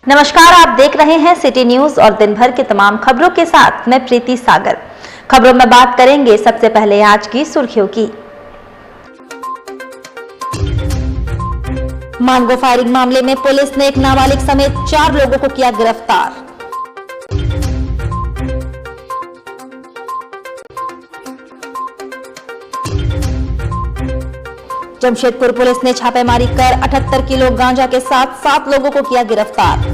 नमस्कार, आप देख रहे हैं सिटी न्यूज और दिन भर के तमाम खबरों के साथ मैं प्रीति सागर। खबरों में बात करेंगे सबसे पहले आज की सुर्खियों की। मानगो फायरिंग मामले में पुलिस ने एक नाबालिग समेत 4 लोगों को किया गिरफ्तार। जमशेदपुर पुलिस ने छापेमारी कर 78 किलो गांजा के साथ 7 लोगों को किया गिरफ्तार।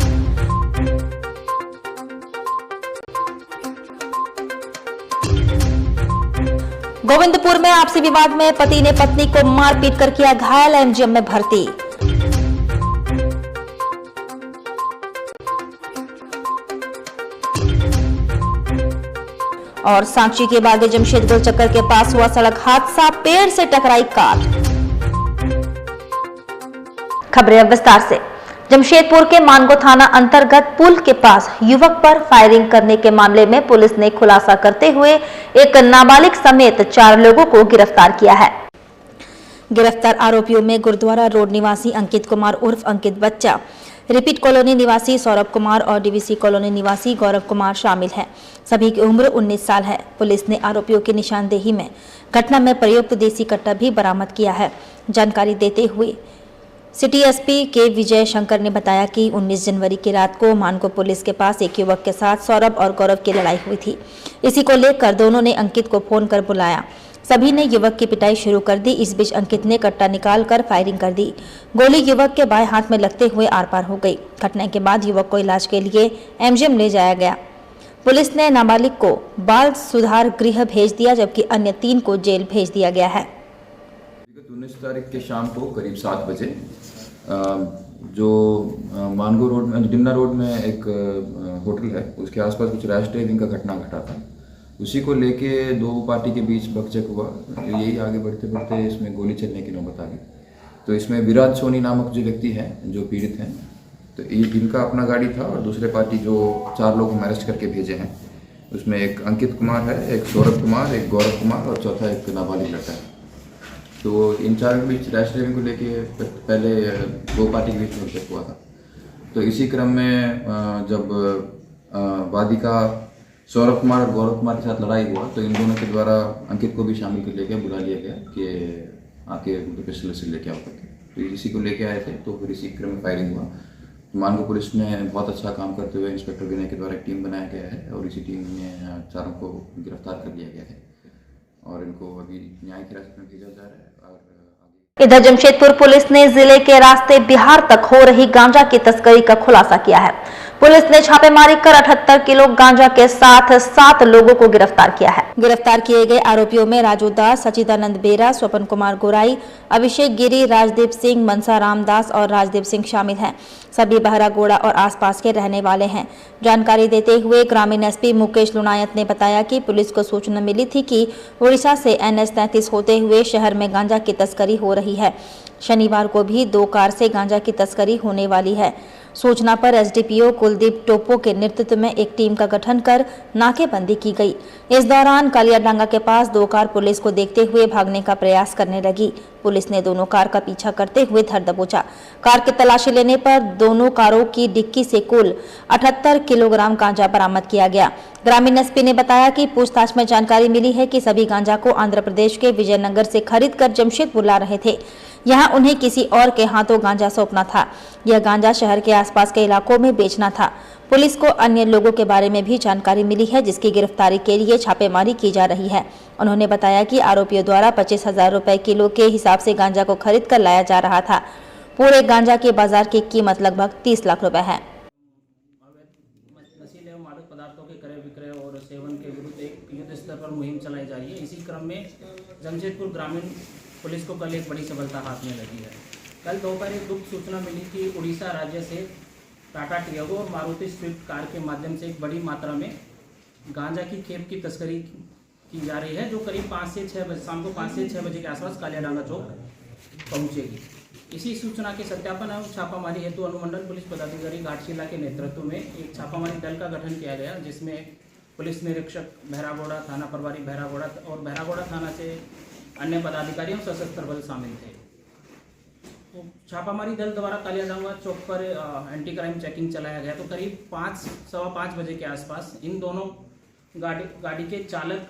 गोविंदपुर में आपसी विवाद में पति ने पत्नी को मारपीट कर किया घायल, एमजीएम में भर्ती। और सांची के बागे जमशेद गोल चक्कर के पास हुआ सड़क हादसा, पेड़ से टकराई कार। खबरें विस्तार से। जमशेदपुर के मानगो थाना अंतर्गत पुल के पास युवक पर फायरिंग करने के मामले में पुलिस ने खुलासा करते हुए एक नाबालिग समेत 4 लोगों को गिरफ्तार किया है। गिरफ्तार आरोपियों में गुरुद्वारा रोड निवासी अंकित कुमार उर्फ अंकित बच्चा, रिपीट कॉलोनी निवासी सौरभ कुमार और डीवीसी कॉलोनी निवासी गौरव कुमार शामिल हैं। सभी की उम्र 19 साल है। पुलिस ने आरोपियों की निशानदेही में घटना में प्रयुक्त देसी कट्टा भी बरामद किया है। जानकारी देते हुए सिटी एसपी के विजय शंकर ने बताया कि 19 जनवरी की रात को मानगो पुलिस के पास एक युवक के साथ सौरभ और गौरव की लड़ाई हुई थी। इसी को लेकर दोनों ने अंकित को फोन कर बुलाया। सभी ने युवक की पिटाई शुरू कर दी। इस बीच अंकित ने कट्टा निकाल कर फायरिंग कर दी। गोली युवक के बाएं हाथ में लगते हुए आर पार हो गई। घटना के बाद युवक को इलाज के लिए एमजीएम ले जाया गया। पुलिस ने नाबालिग को बाल सुधार गृह भेज दिया, जबकि अन्य 3 को जेल भेज दिया गया है। 19 तारीख के शाम को करीब 7 बजे जो मानगो रोड में डिमना रोड में एक होटल है, उसके आसपास कुछ रैश ड्राइविंग का घटना घटा था। उसी को लेके 2 पार्टी के बीच बकझक हुआ। यही आगे बढ़ते बढ़ते इसमें गोली चलने की नौबत आ गई। तो इसमें विराज सोनी नामक जो व्यक्ति हैं, जो पीड़ित हैं, तो इनका अपना गाड़ी था और दूसरे पार्टी जो 4 लोग हम अरेस्ट करके भेजे हैं, उसमें एक अंकित कुमार है, एक सौरभ कुमार, एक गौरव कुमार और चौथा एक नाबालिग लड़का है। तो इन 4 के बीच रैश ड्राइविंग को लेके पहले 2 पार्टी के बीच में हुआ था। तो इसी क्रम में जब वादिका सौरभ कुमार और गौरव कुमार के साथ लड़ाई हुआ, तो इन दोनों के द्वारा अंकित को भी शामिल कर लिया गया, बुला लिया गया कि आके पिस्टल से लेके आओ करके। तो इसी को लेके आए थे। तो फिर इसी क्रम में फायरिंग हुआ। मानगो पुलिस ने बहुत अच्छा काम करते हुए इंस्पेक्टर विनय के द्वारा एक टीम बनाया गया है और इसी टीम में 4 को गिरफ्तार कर लिया गया है और इनको अभी न्यायिक हिरासत में भेजा जा रहा है। और इधर जमशेदपुर पुलिस ने जिले के रास्ते बिहार तक हो रही गांजा की तस्करी का खुलासा किया है। पुलिस ने छापेमारी कर 78 किलो गांजा के साथ 7 लोगों को गिरफ्तार किया है। गिरफ्तार किए गए आरोपियों में राजू दास, सचिदानंद बेरा, स्वपन कुमार गोराई, अभिषेक गिरी, राजदीप सिंह, मनसा रामदास और राजदीप सिंह शामिल हैं। सभी बहरागोड़ा और आसपास के रहने वाले हैं। जानकारी देते हुए ग्रामीण एसपी मुकेश लुनायत ने बताया कि पुलिस को सूचना मिली थी कि उड़ीसा से NH 33 होते हुए शहर में गांजा की तस्करी हो रही है। शनिवार को भी 2 कार से गांजा की तस्करी होने वाली है। सूचना पर एसडीपीओ कुलदीप टोपो के नेतृत्व में एक टीम का गठन कर नाकेबंदी की गई। इस दौरान कालियाडांगा के पास 2 कार पुलिस को देखते हुए भागने का प्रयास करने लगी। पुलिस ने दोनों कार का पीछा करते हुए धर दबोचा। कार की तलाशी लेने पर दोनों कारों की डिक्की से कुल 78 किलोग्राम गांजा बरामद किया गया। ग्रामीण एसपी ने बताया कि पूछताछ में जानकारी मिली है कि सभी गांजा को आंध्र प्रदेश के विजयनगर से खरीद कर जमशेदपुर ला रहे थे। यहाँ उन्हें किसी और के हाथों गांजा सौंपना था। यह गांजा शहर के आसपास के इलाकों में बेचना था। पुलिस को अन्य लोगों के बारे में भी जानकारी मिली है, जिसकी गिरफ्तारी के लिए छापेमारी की जा रही है। उन्होंने बताया कि आरोपियों द्वारा 25,000 रुपए किलो के हिसाब से गांजा को खरीद कर लाया जा रहा था। पूरे गांजा की बाजार की कीमत लगभग 30 लाख रुपए है। नशीले एवं मादक पदार्थों के क्रय विक्रय और सेवन के विरुद्ध एक युद्ध स्तर पर मुहिम चलाई जा रही है। इसी क्रम में जमशेदपुर ग्रामीण पुलिस को कल एक बड़ी सफलता हाथ में लगी है। कल दोपहर एक गुप्त सूचना मिली कि उड़ीसा राज्य से टाटा टियागो और मारुति स्विफ्ट कार के माध्यम से एक बड़ी मात्रा में गांजा की खेप की तस्करी की जा रही है, जो करीब 5 से 6 बजे शाम को 5 से 6 बजे के आसपास कालियाडांगा चौक पहुंचेगी। इसी सूचना के सत्यापन एवं छापामारी हेतु अनुमंडल पुलिस पदाधिकारी घाटशिला के नेतृत्व में एक छापामारी दल का गठन किया गया, जिसमें पुलिस निरीक्षक बहरागोड़ा, थाना प्रभारी बहरागोड़ा और बहरागोड़ा थाना से अन्य पदाधिकारी और सशस्त्र बल शामिल थे। छापामारी दल द्वारा कालियाडंगा चौक पर एंटी क्राइम चेकिंग चलाया गया। तो करीब 5-5:15 बजे के आसपास इन दोनों गाड़ी के चालक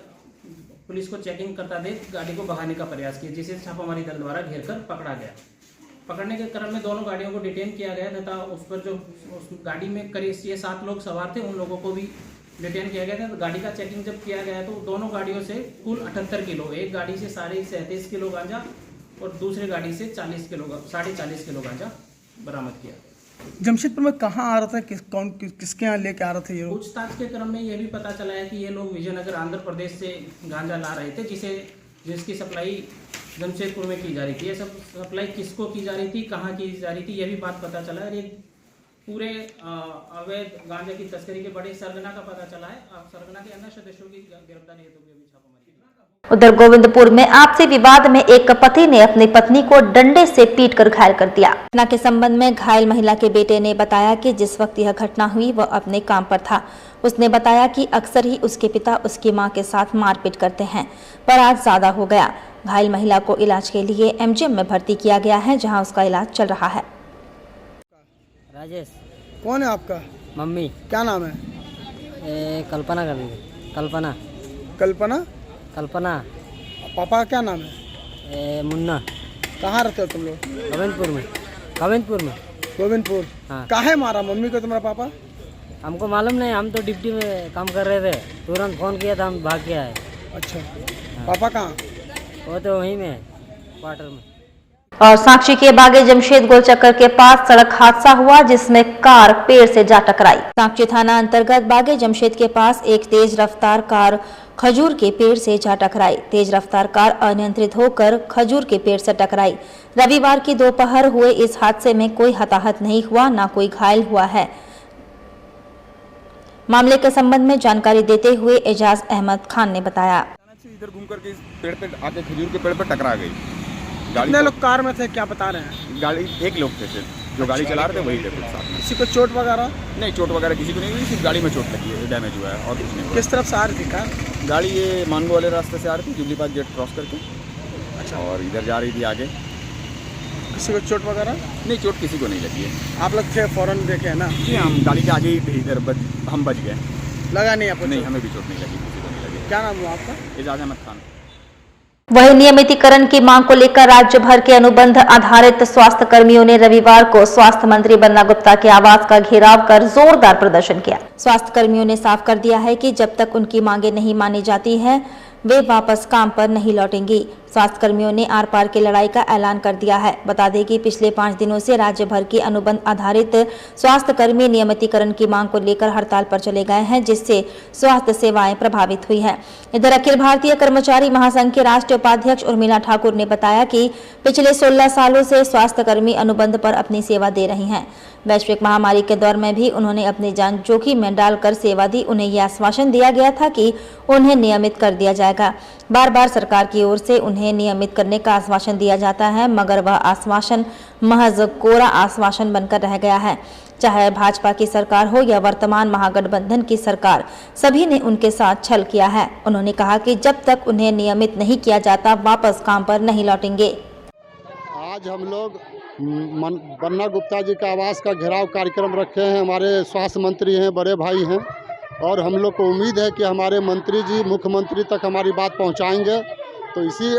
पुलिस को चेकिंग करता देख गाड़ी को भगाने का प्रयास किया, जिसे छापामारी दल द्वारा घेर कर पकड़ा गया। पकड़ने के क्रम में दोनों गाड़ियों को डिटेन किया गया तथा उस पर जो उस गाड़ी में करीब 7 लोग सवार थे, उन लोगों को भी डिटेन किया गया था। तो गाड़ी का चेकिंग जब किया गया तो दोनों गाड़ियों से कुल 78 किलो, एक गाड़ी से 37.5 किलो गांजा और दूसरी गाड़ी से 40 किलो गांजा बरामद किया। जमशेदपुर में कहाँ आ रहा था, किसके यहाँ लेके आ रहे थे ये लोग? पूछताछ के क्रम में यह भी पता चला है कि ये लोग विजयनगर आंध्र प्रदेश से गांजा ला रहे थे, जिसकी सप्लाई जमशेदपुर में की जा रही थी। ये सब सप्लाई किसको की जा रही थी, कहाँ की जा रही थी, यह भी बात पता चला है। एक पूरे अवैध गांजा की तस्करी के बड़े सरगना का पता चला है। सरगना के अन्य सदस्यों की गिरफ्तारी हेतु भी अभी छापामारी। उधर गोविंदपुर में आपसी विवाद में एक पति ने अपनी पत्नी को डंडे से पीटकर घायल कर दिया। घटना के संबंध में घायल महिला के बेटे ने बताया कि जिस वक्त यह घटना हुई वह अपने काम पर था। उसने बताया कि अक्सर ही उसके पिता उसकी मां के साथ मारपीट करते हैं, पर आज ज्यादा हो गया। घायल महिला को इलाज के लिए एमजीएम में भर्ती किया गया है, जहां उसका इलाज चल रहा है। राजेश। कौन है आपका? मम्मी। क्या नाम है? कल्पना कर दी। कल्पना। कल्पना? कल्पना। पापा का क्या नाम है? मुन्ना। कहाँ रहते हो तुम लोग? गोविंदपुर में। गोविंदपुर में। गोविंदपुर? हाँ। काहे मारा मम्मी को तुम्हारा पापा? हमको मालूम नहीं, हम तो ड्यूटी में काम कर रहे थे, तुरंत फोन किया था, हम भाग के आए। अच्छा। पापा कहाँ? वो तो वहीं में क्वार्टर में। और सांची के बागे जमशेद गोलचक्कर के पास सड़क हादसा हुआ, जिसमें कार पेड़ से जा टकराई। सांची थाना अंतर्गत बागे जमशेद के पास एक तेज रफ्तार कार खजूर के पेड़ से जा टकराई। तेज रफ्तार कार अनियंत्रित होकर खजूर के पेड़ से टकराई। रविवार की दोपहर हुए इस हादसे में कोई हताहत नहीं हुआ, न कोई घायल हुआ है। मामले के संबंध में जानकारी देते हुए एजाज अहमद खान ने बताया, इधर घूम करके इस पेड़ पे आके खजूर के पेड़ पे टकरा गई। कितने लोग कार में थे, क्या बता रहे हैं? गाड़ी एक लोग थे सिर्फ, जो गाड़ी चला रहे थे वही थे कुछ साथ में। किसी को चोट वगैरह? नहीं, चोट वगैरह किसी को नहीं हुई, सिर्फ गाड़ी में चोट लगी है, डैमेज हुआ है और कुछ नहीं हुआ। किस तरफ से आ रही थी कार? गाड़ी ये मानगो वाले रास्ते से आ रही थी, जुबली पास गेट क्रॉस करके। अच्छा। और इधर जा रही थी आगे। किसी को चोट वगैरह? नहीं, चोट किसी को नहीं लगी है। आप लोग थे, फौरन देखे है ना? जी, हम गाड़ी के आगे ही थे, इधर हम बच गए। लगा नहीं आपको? नहीं, हमें भी चोट नहीं लगी, किसी को नहीं लगी। क्या नाम हुआ आपका? एजाज अहमद खान। वहीं नियमितीकरण की मांग को लेकर राज्य भर के अनुबंध आधारित स्वास्थ्य कर्मियों ने रविवार को स्वास्थ्य मंत्री बन्ना गुप्ता के आवास का घेराव कर जोरदार प्रदर्शन किया। स्वास्थ्य कर्मियों ने साफ कर दिया है कि जब तक उनकी मांगे नहीं मानी जाती है, वे वापस काम पर नहीं लौटेंगी। स्वास्थ्य कर्मियों ने आर पार की लड़ाई का ऐलान कर दिया है। बता दें कि पिछले 5 दिनों से राज्य भर के अनुबंध आधारित स्वास्थ्य कर्मी नियमितीकरण की मांग को लेकर हड़ताल पर चले गए हैं, जिससे स्वास्थ्य सेवाएं प्रभावित हुई है। इधर अखिल भारतीय कर्मचारी महासंघ के राष्ट्रीय उपाध्यक्ष उर्मिला ठाकुर ने बताया कि पिछले 16 सालों से स्वास्थ्य कर्मी अनुबंध पर अपनी सेवा दे रही हैं। वैश्विक महामारी के दौर में भी उन्होंने अपनी जान जोखिम में डालकर सेवा दी। उन्हें यह आश्वासन दिया गया था कि उन्हें नियमित कर दिया जाएगा। बार बार सरकार की ओर से उन्हें नियमित करने का आश्वासन दिया जाता है, मगर वह आश्वासन महज कोरा आश्वासन बनकर रह गया है। चाहे भाजपा की सरकार हो या वर्तमान महागठबंधन की सरकार, सभी ने उनके साथ छल किया है। उन्होंने कहा कि जब तक उन्हें नियमित नहीं किया जाता, वापस काम पर नहीं लौटेंगे। आज हम लोग बन्ना गुप्ता जी के आवास का घेराव कार्यक्रम रखे हैं। हमारे स्वास्थ्य मंत्री हैं, बड़े भाई हैं, और हम लोग को उम्मीद है कि हमारे मंत्री जी मुख्यमंत्री तक हमारी बात पहुंचाएंगे। तो इसी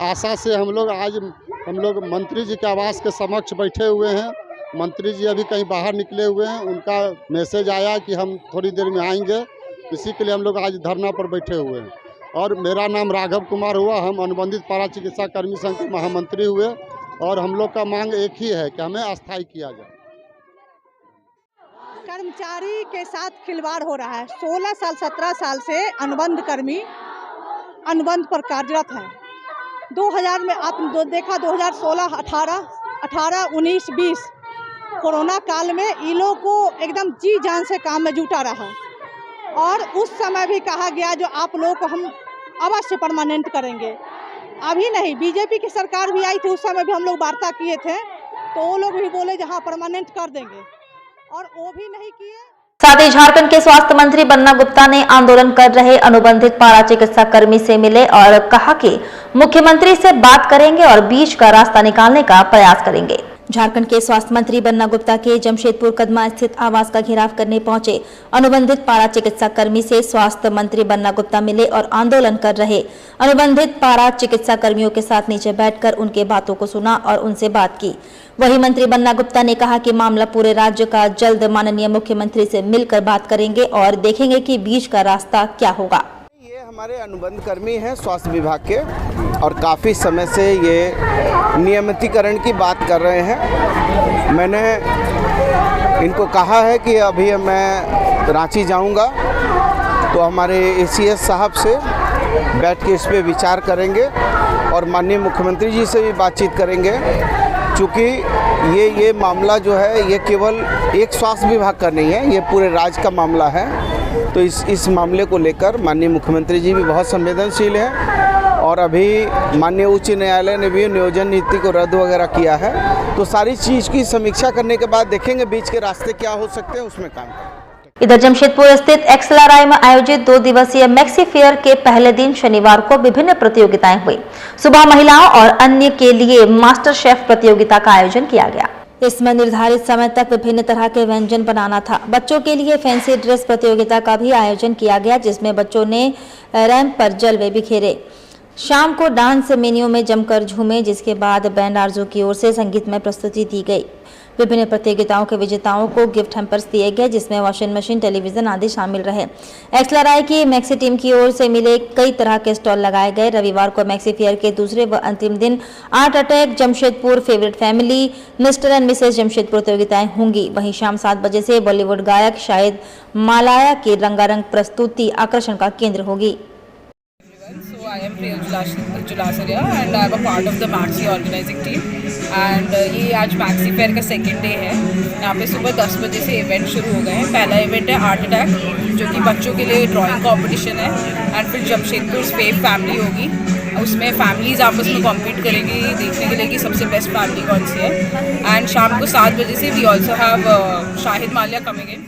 आशा से हम लोग मंत्री जी के आवास के समक्ष बैठे हुए हैं। मंत्री जी अभी कहीं बाहर निकले हुए हैं, उनका मैसेज आया कि हम थोड़ी देर में आएंगे, इसी के लिए हम लोग आज धरना पर बैठे हुए हैं। और मेरा नाम राघव कुमार हुआ, हम अनुबंधित पारा चिकित्सा कर्मी संघ के महामंत्री हुए, और हम लोग का मांग एक ही है कि हमें अस्थायी किया जाए। कर्मचारी के साथ खिलवाड़ हो रहा है। 16 साल 17 साल से अनुबंध कर्मी अनुबंध पर कार्यरत हैं। 2000 में आपने देखा, 2016, 18, 19, 20 कोरोना काल में इन लोगों को एकदम जी जान से काम में जुटा रहा, और उस समय भी कहा गया जो आप लोगों को हम अवश्य परमानेंट करेंगे। अभी नहीं, बीजेपी की सरकार भी आई थी, उस समय भी हम लोग वार्ता किए थे, तो वो लोग भी बोले जहाँ परमानेंट कर देंगे, और वो भी नहीं किए। साथ ही झारखंड के स्वास्थ्य मंत्री बन्ना गुप्ता ने आंदोलन कर रहे अनुबंधित पारा चिकित्सा कर्मी से मिले और कहा कि मुख्यमंत्री से बात करेंगे और बीच का रास्ता निकालने का प्रयास करेंगे। झारखंड के स्वास्थ्य मंत्री बन्ना गुप्ता के जमशेदपुर कदमा स्थित आवास का घेराव करने पहुंचे अनुबंधित पारा चिकित्सा कर्मी से स्वास्थ्य मंत्री बन्ना गुप्ता मिले और आंदोलन कर रहे अनुबंधित पारा चिकित्सा कर्मियों के साथ नीचे बैठकर उनके बातों को सुना और उनसे बात की। वहीं मंत्री बन्ना गुप्ता ने कहा कि मामला पूरे राज्य का जल्द माननीय मुख्यमंत्री से मिलकर बात करेंगे और देखेंगे कि बीच का रास्ता क्या होगा। ये हमारे अनुबंध कर्मी हैं स्वास्थ्य विभाग के और काफ़ी समय से ये नियमितीकरण की बात कर रहे हैं। मैंने इनको कहा है कि अभी मैं रांची जाऊंगा तो हमारे ACS साहब से बैठ के इस पे विचार करेंगे और माननीय मुख्यमंत्री जी से भी बातचीत करेंगे, क्योंकि ये मामला जो है ये केवल एक स्वास्थ्य विभाग का नहीं है, ये पूरे राज्य का मामला है। तो इस मामले को लेकर माननीय मुख्यमंत्री जी भी बहुत संवेदनशील हैं और अभी माननीय उच्च न्यायालय ने भी नियोजन नीति को रद्द वगैरह किया है। तो सारी चीज़ की समीक्षा करने के बाद देखेंगे बीच के रास्ते क्या हो सकते हैं, उसमें काम करेंगे। इधर जमशेदपुर स्थित एक्सएलआरआई में आयोजित 2 दिवसीय मैक्सी फेयर के पहले दिन शनिवार को विभिन्न प्रतियोगिताएं हुई। सुबह महिलाओं और अन्य के लिए मास्टर शेफ प्रतियोगिता का आयोजन किया गया। इसमें निर्धारित समय तक विभिन्न तरह के व्यंजन बनाना था। बच्चों के लिए फैंसी ड्रेस प्रतियोगिता का भी आयोजन किया गया, जिसमें बच्चों ने रैंप पर जलवे बिखेरे। शाम को डांस मेन्यू में जमकर झूमे, जिसके बाद बैंड आरजू की ओर से संगीतमय प्रस्तुति दी गई। विभिन्न प्रतियोगिताओं के विजेताओं को गिफ्ट हैम्पर्स दिए गए, जिसमें वॉशिंग मशीन, टेलीविजन आदि शामिल रहे। एक्सएलआरआई की मैक्सी टीम की ओर से मिले कई तरह के स्टॉल लगाए गए। रविवार को मैक्सी फेयर के दूसरे व अंतिम दिन art attack, Jamshedpur, favourite family, mister and Mrs Jamshedpur प्रतियोगिताएं होंगी। वहीं शाम 7 बजे से बॉलीवुड गायक शाहिद मालाया की रंगारंग प्रस्तुति आकर्षण का केंद्र होगी। I am Priya Julasaria and I am a part of the Maxi organizing team and ये आज मैक्सी फेयर का सेकेंड डे है। यहाँ पे सुबह 10 बजे से इवेंट शुरू हो गए हैं। पहला इवेंट है आर्ट अटैक, जो कि बच्चों के लिए ड्राइंग कंपटीशन है एंड फिर जमशेदपुर फेव फैमिली होगी, उसमें फैमिलीज आपस में कॉम्पीट करेंगी देखने के लिए कि सबसे बेस्ट फैमिली कौन सी है। एंड शाम को 7 बजे से we also have Shahid Malia coming in.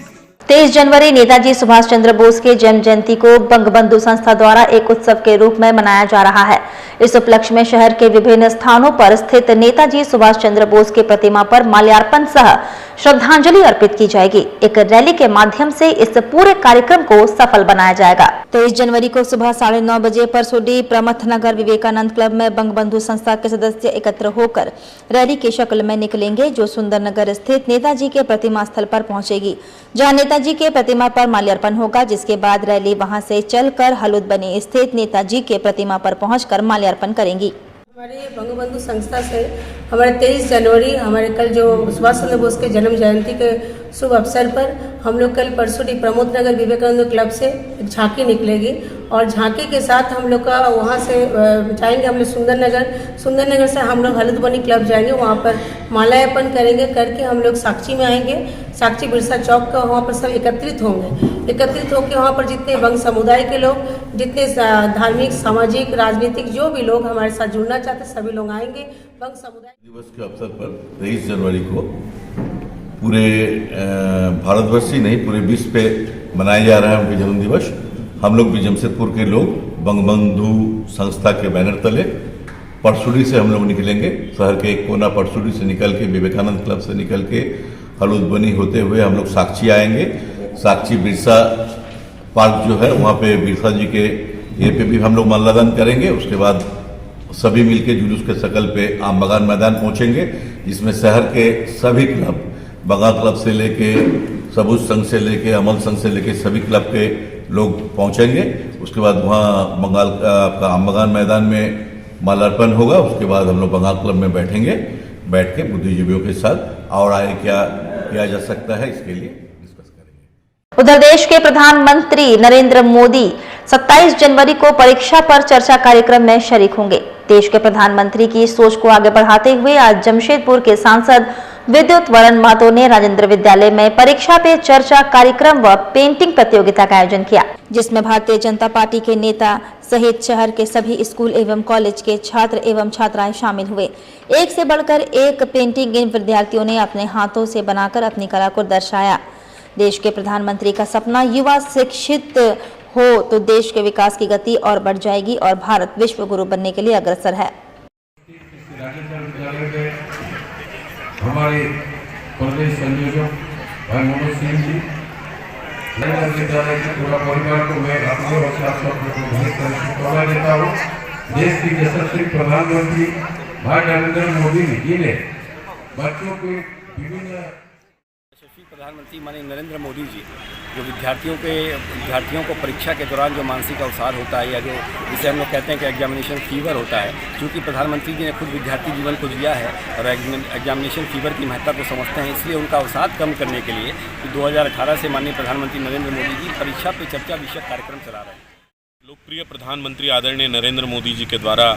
23 जनवरी नेताजी सुभाष चंद्र बोस के जन्म जयंती को बंगबंधु संस्था द्वारा एक उत्सव के रूप में मनाया जा रहा है। इस उपलक्ष्य में शहर के विभिन्न स्थानों पर स्थित नेताजी सुभाष चंद्र बोस की प्रतिमा पर माल्यार्पण सह श्रद्धांजलि अर्पित की जाएगी। एक रैली के माध्यम से इस पूरे कार्यक्रम को सफल बनाया जाएगा। 23 जनवरी को सुबह 9:30 बजे परसुडी प्रमथ नगर विवेकानंद क्लब में बंगबंधु संस्था के सदस्य एकत्र होकर रैली की शक्ल में निकलेंगे, जो सुंदर नगर स्थित नेताजी के प्रतिमा स्थल पर पहुंचेगी, जहां नेताजी के प्रतिमा पर माल्यार्पण होगा। जिसके बाद रैली वहां से चलकर हलूद बनी स्थित नेताजी के प्रतिमा पर पहुंचकर माल्यार्पण करेंगी। हमारे बंगबंधु संस्था से हमारे 23 जनवरी हमारे कल जो सुभाष चंद्र बोस के जन्म जयंती के शुभ अवसर पर हम लोग कल परसुडी प्रमोद नगर विवेकानंद क्लब से एक झांकी निकलेगी और झांकी के साथ हम लोग का वहाँ से जाएंगे हम लोग सुंदर नगर से हम लोग हलदबनी क्लब जाएंगे, वहाँ पर माल्यार्पण करेंगे। करके हम लोग साक्षी में आएंगे। साक्षी बिरसा चौक का वहाँ पर सब एकत्रित होंगे। एकत्रित होकर वहाँ पर जितने बंग समुदाय के लोग, जितने धार्मिक, सामाजिक, राजनीतिक जो भी लोग हमारे साथ जुड़ना चाहते सभी लोग आएंगे। बंग समुदाय दिवस के अवसर पर 23 जनवरी को पूरे भारतवर्ष ही नहीं पूरे विश्व पे मनाया जा रहा है उनके जन्म दिवस। हम लोग भी जमशेदपुर के लोग बंगबंधु संस्था के बैनर तले परसुडी से हम लोग निकलेंगे। शहर के एक कोना परसुडी से निकल के विवेकानंद क्लब से निकल के हलूदबनी होते हुए हम लोग साक्षी आएंगे। साक्षी बिरसा पार्क जो है वहाँ पे बिरसा जी के ये पे भी हम लोग माल्यार्पण करेंगे। उसके बाद सभी मिलके जुलूस के शकल पे आम बगान मैदान पहुँचेंगे, जिसमें शहर के सभी क्लब, बंगाल क्लब से लेके सबूज संघ से लेके अमल संघ से लेके सभी क्लब के लोग पहुंचेंगे। उसके बाद वहाँ बंगाल का आम बगान मैदान में माल्यार्पण होगा। उसके बाद हम लोग बंगाल क्लब में बैठेंगे, बैठ के बुद्धिजीवियों के साथ और आगे क्या किया जा सकता है इसके लिए डिस्कस करेंगे। उधर देश के प्रधानमंत्री नरेंद्र मोदी 27 जनवरी को परीक्षा पर चर्चा कार्यक्रम में शरीक होंगे। देश के प्रधानमंत्री की सोच को आगे बढ़ाते हुए आज जमशेदपुर के सांसद विद्युत वरण महतो ने राजेंद्र विद्यालय में परीक्षा पे चर्चा कार्यक्रम व पेंटिंग प्रतियोगिता का आयोजन किया, जिसमें भारतीय जनता पार्टी के नेता सहित शहर के सभी स्कूल एवं कॉलेज के छात्र एवं छात्राएं शामिल हुए। एक से बढ़कर एक पेंटिंग इन विद्यार्थियों ने अपने हाथों से बनाकर अपनी कला को दर्शाया। देश के प्रधानमंत्री का सपना युवा शिक्षित हो तो देश के विकास की गति और बढ़ जाएगी और भारत विश्व गुरु बनने के लिए अग्रसर है। हमारे प्रदेश संयोजक भाई मनोज सिंह जी, विद्यालय के पूरा परिवार को मैं अपने और शुभकामनाएं देता हूँ। देश के यशस्वी प्रधानमंत्री भाई नरेंद्र मोदी जी ने बच्चों के विभिन्न प्रधानमंत्री माननीय नरेंद्र मोदी जी जो विद्यार्थियों को परीक्षा के दौरान जो मानसिक अवसाद होता है या जो जिसे हम लोग कहते हैं कि एग्जामिनेशन फीवर होता है, क्योंकि प्रधानमंत्री जी ने खुद विद्यार्थी जीवन को जिया है और एग्जामिनेशन फीवर की महत्ता को समझते हैं, इसलिए उनका अवसाद कम करने के लिए 2018 से माननीय प्रधानमंत्री नरेंद्र मोदी जी परीक्षा पे चर्चा विषयक कार्यक्रम चला रहे हैं। लोकप्रिय प्रधानमंत्री आदरणीय नरेंद्र मोदी जी के द्वारा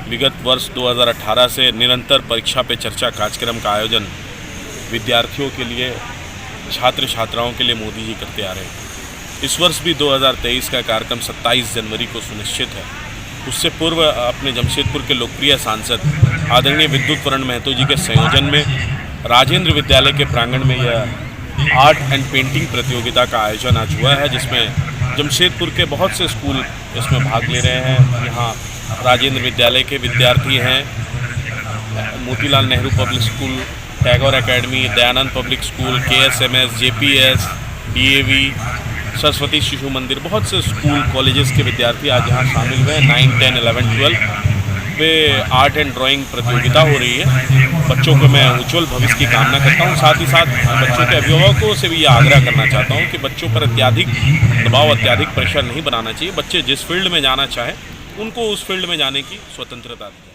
विगत वर्ष 2018 से निरंतर परीक्षा पे चर्चा कार्यक्रम का आयोजन विद्यार्थियों के लिए, छात्र छात्राओं के लिए मोदी जी करते आ रहे हैं। इस वर्ष भी 2023 का कार्यक्रम 27 जनवरी को सुनिश्चित है। उससे पूर्व अपने जमशेदपुर के लोकप्रिय सांसद आदरणीय विद्युत वरण महतो जी के संयोजन में राजेंद्र विद्यालय के प्रांगण में यह आर्ट एंड पेंटिंग प्रतियोगिता का आयोजन आज हुआ है, जिसमें जमशेदपुर के बहुत से स्कूल इसमें भाग ले रहे हैं। यहाँ राजेंद्र विद्यालय के विद्यार्थी हैं, Motilal Nehru public school, Tagore academy, Dayanand public school, KSMS, JPS, DAV, Saraswati Shishu मंदिर, बहुत से स्कूल कॉलेजेस के विद्यार्थी आज यहाँ शामिल हुए हैं। 9, 10, 11, 12 पे आर्ट एंड ड्राइंग प्रतियोगिता हो रही है। बच्चों को मैं उज्ज्वल भविष्य की कामना करता हूँ। साथ ही साथ बच्चों के अभिभावकों से भी ये आग्रह करना चाहता हूँ कि बच्चों पर अत्यधिक दबाव, अत्यधिक प्रेशर नहीं बनाना चाहिए। बच्चे जिस फील्ड में जाना चाहें उनको उस फील्ड में जाने की स्वतंत्रता दी।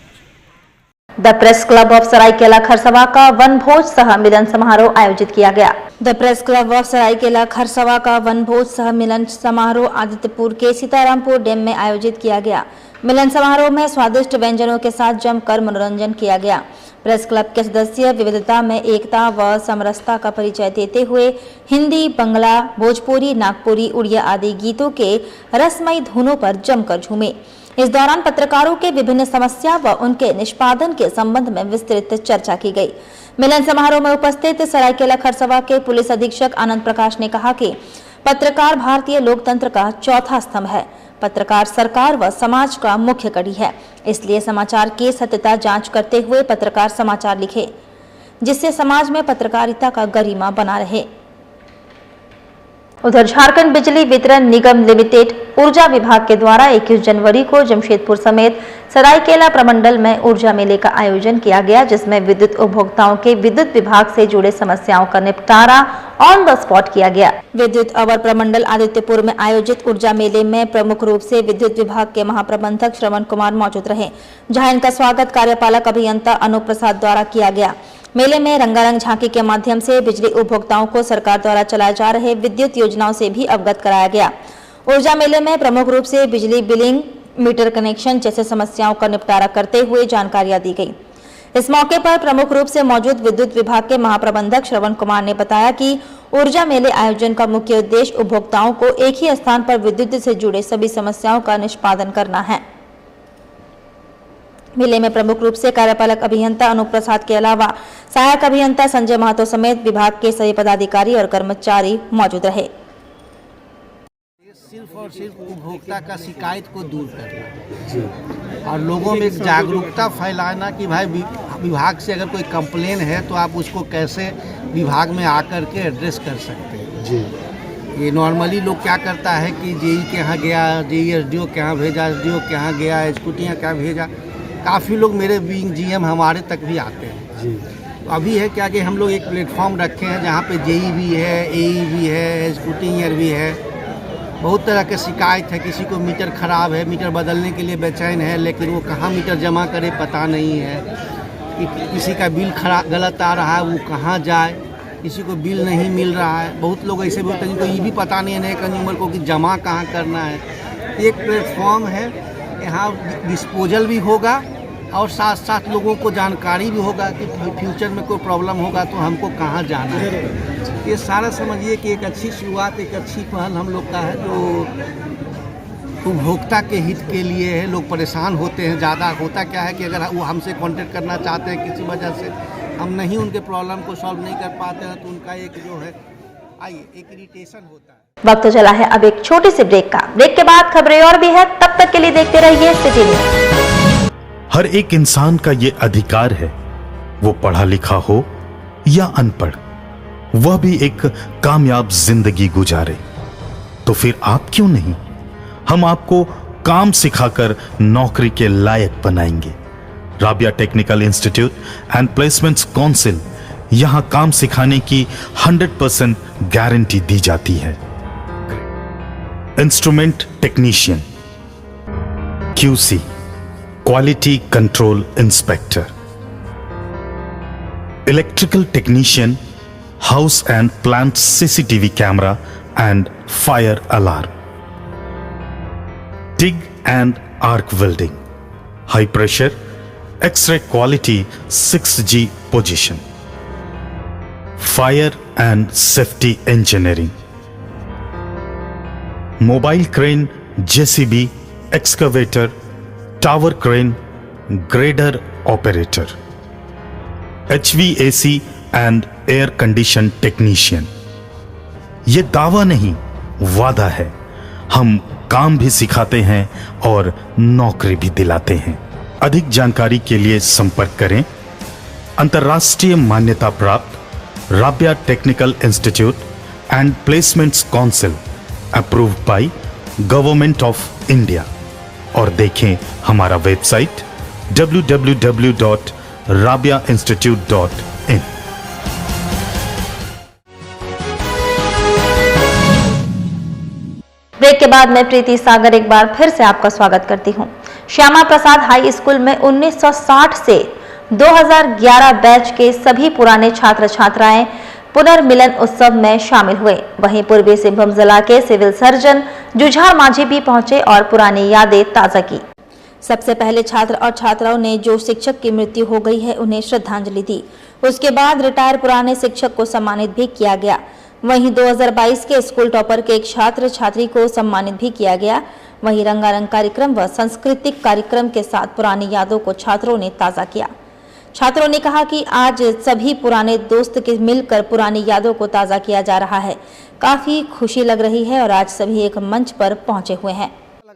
The press club of Saraikela Kharsawan का वनभोज सह मिलन समारोह आयोजित किया गया। The press club of Saraikela Kharsawan का वनभोज सह मिलन समारोह आदित्यपुर के सीतारामपुर डैम में आयोजित किया गया। मिलन समारोह में स्वादिष्ट व्यंजनों के साथ जमकर मनोरंजन किया गया। प्रेस क्लब के सदस्य विविधता में एकता व समरसता का परिचय देते हुए हिंदी, बंगला, भोजपुरी, नागपुरी, उड़िया आदि गीतों के रसमयी धुनों पर जमकर झूमे। इस दौरान पत्रकारों के विभिन्न समस्या व उनके निष्पादन के संबंध में विस्तृत चर्चा की गई। मिलन समारोह में उपस्थित सरायकेला खरसवा के पुलिस अधीक्षक आनंद प्रकाश ने कहा कि पत्रकार भारतीय लोकतंत्र का चौथा स्तंभ है। पत्रकार सरकार व समाज का मुख्य कड़ी है, इसलिए समाचार की सत्यता जांच करते हुए पत्रकार समाचार लिखे, जिससे समाज में पत्रकारिता का गरिमा बना रहे। उधर झारखंड बिजली वितरण निगम लिमिटेड ऊर्जा विभाग के द्वारा 21 जनवरी को जमशेदपुर समेत सरायकेला प्रमंडल में ऊर्जा मेले का आयोजन किया गया, जिसमें विद्युत उपभोक्ताओं के विद्युत विभाग से जुड़े समस्याओं का निपटारा ऑन द स्पॉट किया गया। विद्युत अवर प्रमंडल आदित्यपुर में आयोजित ऊर्जा मेले में प्रमुख रूप से विद्युत विभाग के महाप्रबंधक श्रवण कुमार मौजूद रहे, जहाँ इनका स्वागत कार्यपालक अभियंता अनूप प्रसाद द्वारा किया गया। मेले में रंगारंग झांकी के माध्यम से बिजली उपभोक्ताओं को सरकार द्वारा चलाए जा रहे विद्युत योजनाओं से भी अवगत कराया गया। ऊर्जा मेले में प्रमुख रूप से बिजली बिलिंग, मीटर कनेक्शन जैसे समस्याओं का निपटारा करते हुए जानकारियां दी गई। इस मौके पर प्रमुख रूप से मौजूद विद्युत विभाग के महाप्रबंधक श्रवण कुमार ने बताया कि ऊर्जा मेले आयोजन का मुख्य उद्देश्य उपभोक्ताओं को एक ही स्थान पर विद्युत से जुड़े सभी समस्याओं का निष्पादन करना है। मेले में प्रमुख रूप से कार्यपालक अभियंता अनूप प्रसाद के अलावा सहायक अभियंता संजय महतो समेत विभाग के सभी पदाधिकारी और कर्मचारी मौजूद रहे। सिर्फ और सिर्फ उपभोक्ता का शिकायत को दूर करना और लोगों में जागरूकता फैलाना कि भाई विभाग से अगर कोई कंप्लेन है तो आप उसको कैसे विभाग में आकर के एड्रेस कर सकते हैं। जी, ये नॉर्मली लोग क्या करता है कि जेई के यहाँ गया, जेई एसडीओ के यहाँ भेजा, एसडीओ के यहाँ गया, एसक्यूटियाँ क्या भेजा। काफ़ी लोग मेरे बीइंग जीएम हमारे तक भी आते हैं। जी, तो अभी है क्या कि हम लोग एक प्लेटफॉर्म रखे हैं जहाँ पे जेई भी है, एई भी है, एग्जीक्यूटिव भी है। बहुत तरह के शिकायत है, किसी को मीटर ख़राब है, मीटर बदलने के लिए बेचैन है, लेकिन वो कहाँ मीटर जमा करे पता नहीं है। किसी का बिल खराब गलत आ रहा है, वो कहाँ जाए, किसी को बिल नहीं मिल रहा है। बहुत लोग ऐसे भी होते हैं जिनको ये भी पता नहीं है नए कंज्यूमर को कि जमा कहाँ करना है। एक प्लेटफॉर्म है, यहाँ डिस्पोजल भी होगा और साथ साथ लोगों को जानकारी भी होगा कि फ्यूचर में कोई प्रॉब्लम होगा तो हमको कहाँ जाना है। ये सारा समझिए कि एक अच्छी शुरुआत, एक अच्छी पहल हम लोग का है जो उपभोक्ता के हित के लिए है। लोग परेशान होते हैं ज़्यादा। होता क्या है कि अगर वो हमसे कांटेक्ट करना चाहते हैं किसी वजह से हम नहीं उनके प्रॉब्लम को सॉल्व नहीं कर पाते हैं तो उनका एक जो है आइए, एक इरिटेशन होता है। वक्त चला है अब एक छोटी सी ब्रेक का। ब्रेक के बाद खबरें और भी है, तब तक के लिए देखते रहिए सिटी न्यूज़। हर एक इंसान का ये अधिकार है, वो पढ़ा लिखा हो या अनपढ़, वह भी एक कामयाब जिंदगी गुजारे। तो फिर आप क्यों नहीं? हम आपको काम सिखाकर नौकरी के लायक बनाएंगे। Rabia technical institute and placements council, यहां काम सिखाने की 100% गारंटी दी जाती है। Instrument technician, QC quality control inspector, electrical technician, house and plant CCTV camera and fire alarm, TIG and arc welding, high pressure x ray quality 6G position, fire and safety engineering, mobile crane, JCB, excavator, tower crane, grader operator, HVAC and air condition technician. ये दावा नहीं, वादा है। हम काम भी सिखाते हैं और नौकरी भी दिलाते हैं। अधिक जानकारी के लिए संपर्क करें अंतर्राष्ट्रीय मान्यता प्राप्त Rabia technical institute and placements council, approved by government of India, और देखें हमारा वेबसाइट www.rabiainstitute.in। ब्रेक के बाद मैं प्रीति सागर एक बार फिर से आपका स्वागत करती हूं। श्यामा प्रसाद हाई स्कूल में 1960 से 2011 बैच के सभी पुराने छात्र छात्राएं पुनर्मिलन उत्सव में शामिल हुए। वहीं पूर्वी सिंहभूम जिला के सिविल सर्जन जुझार माझी भी पहुंचे और पुरानी यादें ताजा की। सबसे पहले छात्र और छात्राओं ने जो शिक्षक की मृत्यु हो गई है उन्हें श्रद्धांजलि दी। उसके बाद रिटायर पुराने शिक्षक को सम्मानित भी किया गया। वहीं 2022 के स्कूल टॉपर के एक छात्र छात्री को सम्मानित भी किया गया। वहीं रंगारंग कार्यक्रम व सांस्कृतिक कार्यक्रम के साथ पुरानी यादों को छात्रों ने ताजा किया। छात्रों ने कहा कि आज सभी पुराने दोस्त के मिलकर पुरानी यादों को ताजा किया जा रहा है। काफी खुशी लग रही है और आज सभी एक मंच पर पहुंचे हुए हैं।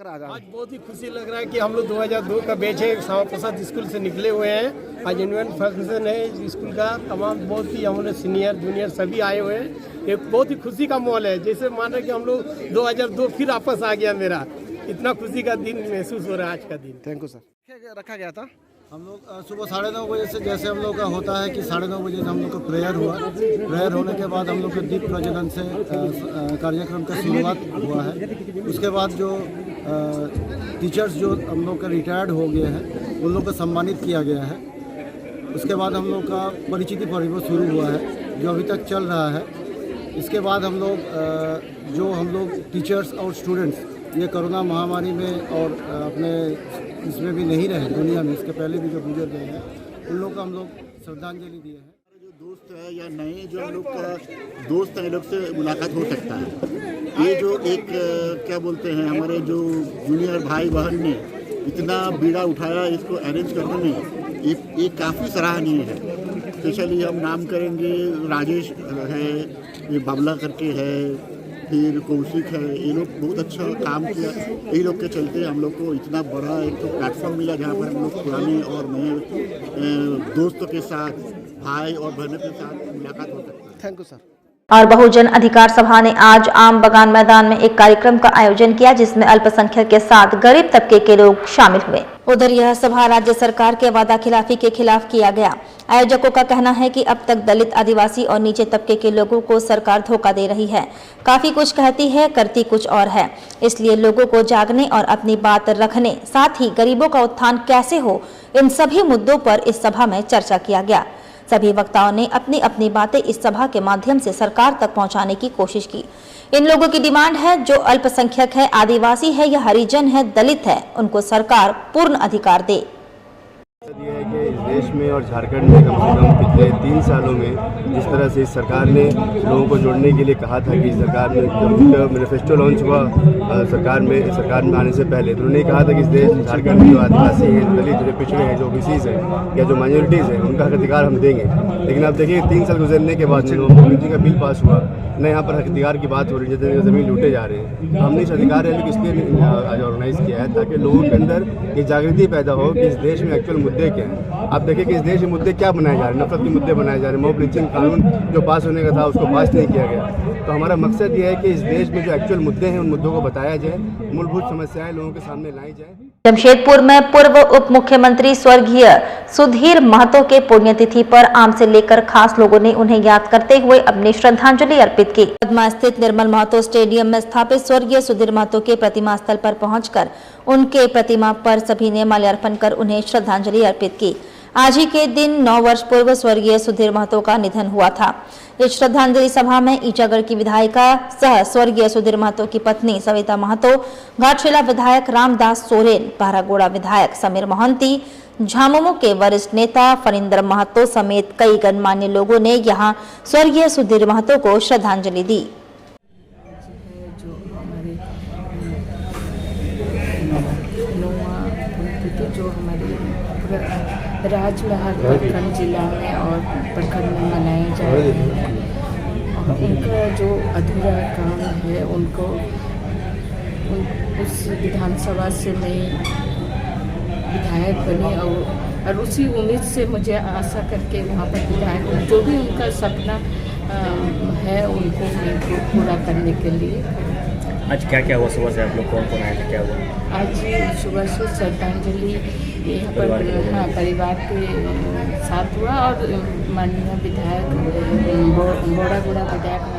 आज बहुत ही खुशी लग रहा है कि हम लोग 2002 का बैच है, श्यामा प्रसाद स्कूल से निकले हुए हैं। आज एनुअल फंक्शन है स्कूल का, तमाम बहुत ही हमारे सीनियर जूनियर सभी आए हुए हैं। एक बहुत ही खुशी का माहौल है, जैसे मान रहे कि हम लोग 2002 फिर वापस आ गया। मेरा इतना खुशी का दिन महसूस हो रहा है आज का दिन। Thank you sir. रखा गया था हम लोग सुबह 9:30 बजे से, जैसे हम लोग का होता है कि 9:30 बजे हम लोग का प्रेयर हुआ। प्रेयर होने के बाद हम लोग का दीप प्रज्वलन से कार्यक्रम का शुरुआत हुआ है। उसके बाद जो टीचर्स जो हम लोग का रिटायर्ड हो गए हैं उन लोग को सम्मानित किया गया है। उसके बाद हम लोग का परिचिति पर्व शुरू हुआ है जो अभी तक चल रहा है। इसके बाद हम लोग टीचर्स और स्टूडेंट्स ये कोरोना महामारी में और अपने इसमें भी नहीं रहे दुनिया में, इसके पहले भी जो गुजर गए हैं उन लोग को हम लोग श्रद्धांजलि दिए हैं। जो दोस्त है या नए जो हम लोग का दोस्त हैं, लोग से मुलाकात हो सकता है। ये जो एक क्या बोलते हैं हमारे जो जूनियर भाई बहन ने इतना बीड़ा उठाया इसको अरेंज करने में, ये काफ़ी सराहनीय है। स्पेशली हम नाम करेंगे राजेश है, ये बाबला करके है, फिर कौशिक है, ये लोग बहुत अच्छा काम किया। यही लोग के चलते हम लोग को इतना बड़ा एक तो प्लेटफॉर्म मिला जहाँ पर हम लोग पुराने और नए दोस्तों के साथ, भाई और बहनों के साथ मुलाकात हो सकता है। Thank you sir. और बहुजन अधिकार सभा ने आज आम बगान मैदान में एक कार्यक्रम का आयोजन किया जिसमें अल्पसंख्यक के साथ गरीब तबके के लोग शामिल हुए। उधर यह सभा राज्य सरकार के वादा खिलाफी के खिलाफ किया गया। आयोजकों का कहना है कि अब तक दलित, आदिवासी और नीचे तबके के लोगों को सरकार धोखा दे रही है। काफी कुछ कहती है, करती कुछ और है। इसलिए लोगों को जागने और अपनी बात रखने, साथ ही गरीबों का उत्थान कैसे हो, इन सभी मुद्दों पर इस सभा में चर्चा किया गया। सभी वक्ताओं ने अपनी अपनी बातें इस सभा के माध्यम से सरकार तक पहुंचाने की कोशिश की। इन लोगों की डिमांड है जो अल्पसंख्यक है, आदिवासी है या हरिजन है, दलित है, उनको सरकार पूर्ण अधिकार दे। देश में और झारखंड में कम से कम पिछले 3 सालों में जिस तरह से इस सरकार ने लोगों को जोड़ने के लिए कहा था कि इस सरकार में जब मैनिफेस्टो लॉन्च हुआ सरकार में आने से पहले तो उन्होंने कहा था कि इस देश झारखंड में जो आदिवासी हैं, जो दलित, जो पिछड़े हैं, जो ओबीसीज हैं या जो माइनॉरिटीज़ हैं, उनका हक अधिकार हम देंगे। लेकिन आप देखिए 3 साल गुजरने के बाद मुख्यमंत्री का बिल पास हुआ न, यहाँ पर हक अधिकार की बात हो रही है, ज़मीन लूटे जा रहे हैं। हमने इस अधिकार रैली को इसलिए आज ऑर्गेनाइज किया है ताकि लोगों के अंदर ये जागृति पैदा हो कि इस देश में एक्चुअल मुद्दे क्या हैं। आप देखिए कि इस देश में मुद्दे क्या बनाए जा रहे हैं, नफरत के मुद्दे बनाए जा रहे हैं। मॉब लिंचिंग कानून जो पास होने का था उसको पास नहीं किया गया। तो हमारा मकसद ये है कि इस देश में जो एक्चुअल मुद्दे हैं उन मुद्दों को बताया जाए, मूलभूत समस्याएं लोगों के सामने लाई जाए। जमशेदपुर में पूर्व उप मुख्यमंत्री स्वर्गीय सुधीर महतो के पुण्यतिथि पर आम से लेकर खास लोगों ने उन्हें याद करते हुए अपनी श्रद्धांजलि अर्पित की। पदमा स्थित निर्मल महतो स्टेडियम में स्थापित स्वर्गीय सुधीर महतो के प्रतिमा स्थल पर पहुंचकर उनके प्रतिमा पर सभी ने माल्यार्पण कर उन्हें श्रद्धांजलि अर्पित की। आज ही के दिन 9 वर्ष पूर्व स्वर्गीय सुधीर महतो का निधन हुआ था। इस श्रद्धांजलि सभा में ईचागढ़ की विधायिका सह स्वर्गीय सुधीर महतो की पत्नी सविता महतो, घाटशिला विधायक रामदास सोरेन, पहरागोड़ा विधायक समीर मोहंती, झामुमो के वरिष्ठ नेता फरिंदर महतो समेत कई गणमान्य लोगों ने यहां स्वर्गीय सुधीर महतो को श्रद्धांजलि दी। जो हमारे राज्य में हर प्रखंड जिला में और प्रखंड में मनाए जा रहे हैं और उनका जो अधूरा काम है उनको उस विधानसभा से मैं विधायक बनी और उसी उम्मीद से मुझे आशा करके वहाँ पर विधायक जो भी उनका सपना है उनको पूरा करने के लिए। आज क्या क्या हुआ सुबह से? आप लोग कौन कौन आए थे, क्या हुआ? आज सुबह से श्रद्धांजलि यहाँ पर हाँ परिवार के साथ हुआ और माननीय विधायक बड़ा विधायक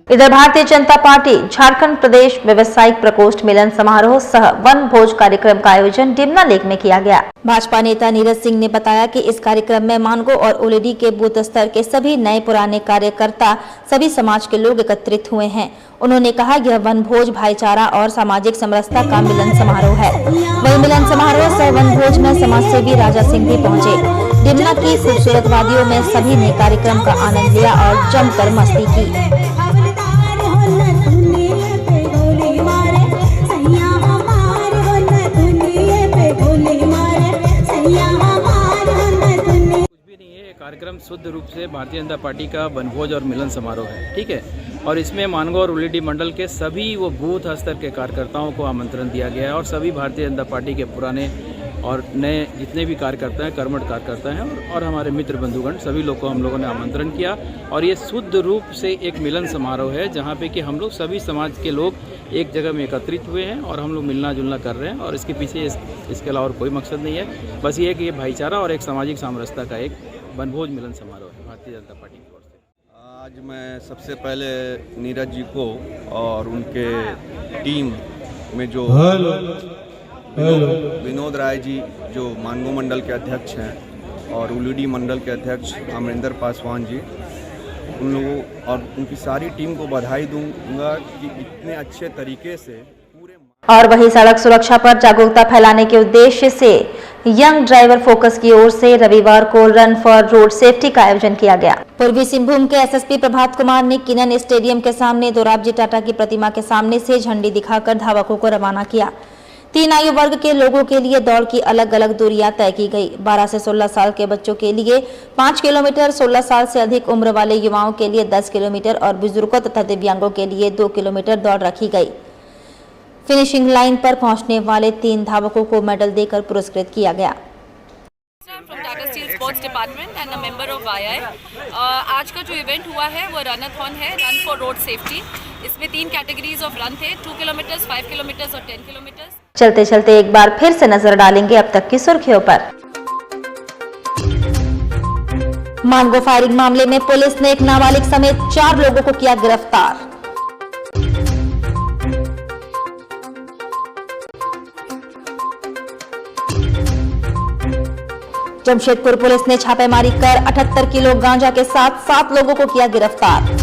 इधर भारतीय जनता पार्टी झारखंड प्रदेश व्यवसायिक प्रकोष्ठ मिलन समारोह सह वन भोज कार्यक्रम का आयोजन डिमना लेक में किया गया। भाजपा नेता नीरज सिंह ने बताया कि इस कार्यक्रम में मानगो और ओलेडी के बूथ स्तर के सभी नए पुराने कार्यकर्ता सभी समाज के लोग एकत्रित हुए हैं। उन्होंने कहा यह वन भोज भाईचारा और सामाजिक समरसता का मिलन समारोह है। वही मिलन समारोह सह वन भोज में समाज सेवी राजा सिंह भी पहुँचे। डिमना की खूबसूरत वादियों में सभी ने कार्यक्रम का आनंद लिया और जमकर मस्ती की। कार्यक्रम शुद्ध रूप से भारतीय जनता पार्टी का वनभोज और मिलन समारोह है, ठीक है। और इसमें मानगो और उलेडी मंडल के सभी वो बूथ स्तर के कार्यकर्ताओं को आमंत्रण दिया गया है और सभी भारतीय जनता पार्टी के पुराने और नए जितने भी कार्यकर्ता हैं, कर्मठ कार्यकर्ता हैं और हमारे मित्र बंधुगण सभी लोग को हम लोगों ने आमंत्रण किया। और ये शुद्ध रूप से एक मिलन समारोह है जहाँ पे कि हम लोग सभी समाज के लोग एक जगह में एकत्रित हुए हैं और हम लोग मिलना जुलना कर रहे हैं और इसके पीछे इसके अलावा और कोई मकसद नहीं है। बस ये कि ये भाईचारा और एक सामाजिक सामरसता का एक वनभोज मिलन समारोह है भारतीय जनता पार्टी की ओर से। आज मैं सबसे पहले नीरज जी को और उनके टीम में जो विनोद राय जी जो मानगो मंडल के अध्यक्ष हैं और उलेडी मंडल के अध्यक्ष अमरिंदर पासवान जी, उन लोगों और उनकी सारी टीम को बधाई दूंगा कि इतने अच्छे तरीके से और वही सड़क सुरक्षा पर जागरूकता फैलाने के उद्देश्य से यंग ड्राइवर फोकस की ओर से रविवार को रन फॉर रोड सेफ्टी का आयोजन किया गया। पूर्वी सिंहभूम के एसएसपी प्रभात कुमार ने किनन स्टेडियम के सामने दोराबजी टाटा की प्रतिमा के सामने से झंडी दिखाकर धावकों को रवाना किया। 3 आयु वर्ग के लोगों के लिए दौड़ की अलग अलग दूरियां तय की गई। 12 से 16 साल के बच्चों के लिए 5 किलोमीटर, 16 साल से अधिक उम्र वाले युवाओं के लिए 10 किलोमीटर और बुजुर्गों तथा दिव्यांगों के लिए 2 किलोमीटर दौड़ रखी गई। फिनिशिंग लाइन पर पहुंचने वाले 3 धावकों को मेडल देकर पुरस्कृत किया गया। From Tata Steel Sports Department and a member of YI. आज का जो इवेंट हुआ है वो रन-a-thon है, रन फॉर रोड सेफ्टी। इसमें 3 कैटेगरीज ऑफ रन थे, 2 किलोमीटर, 5 किलोमीटर और 10 किलोमीटर। चलते चलते एक बार फिर से नजर डालेंगे अब तक की सुर्खियों पर। मानगो फायरिंग मामले में पुलिस ने एक नाबालिग समेत 4 लोगों को किया गिरफ्तार। जमशेदपुर पुलिस ने छापेमारी कर 78 किलो गांजा के साथ 7 लोगों को किया गिरफ्तार।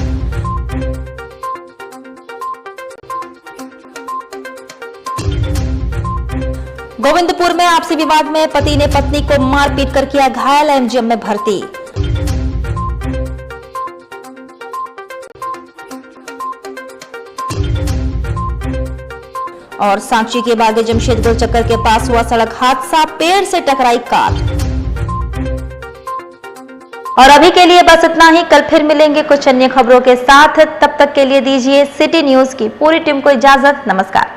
गोविंदपुर में आपसी विवाद में पति ने पत्नी को मारपीट कर किया घायल, एमजीएम में भर्ती। और सांची के बागे जमशेद गोल चक्कर के पास हुआ सड़क हादसा, पेड़ से टकराई कार। और अभी के लिए बस इतना ही। कल फिर मिलेंगे कुछ अन्य खबरों के साथ। तब तक के लिए दीजिए सिटी न्यूज की पूरी टीम को इजाजत। नमस्कार।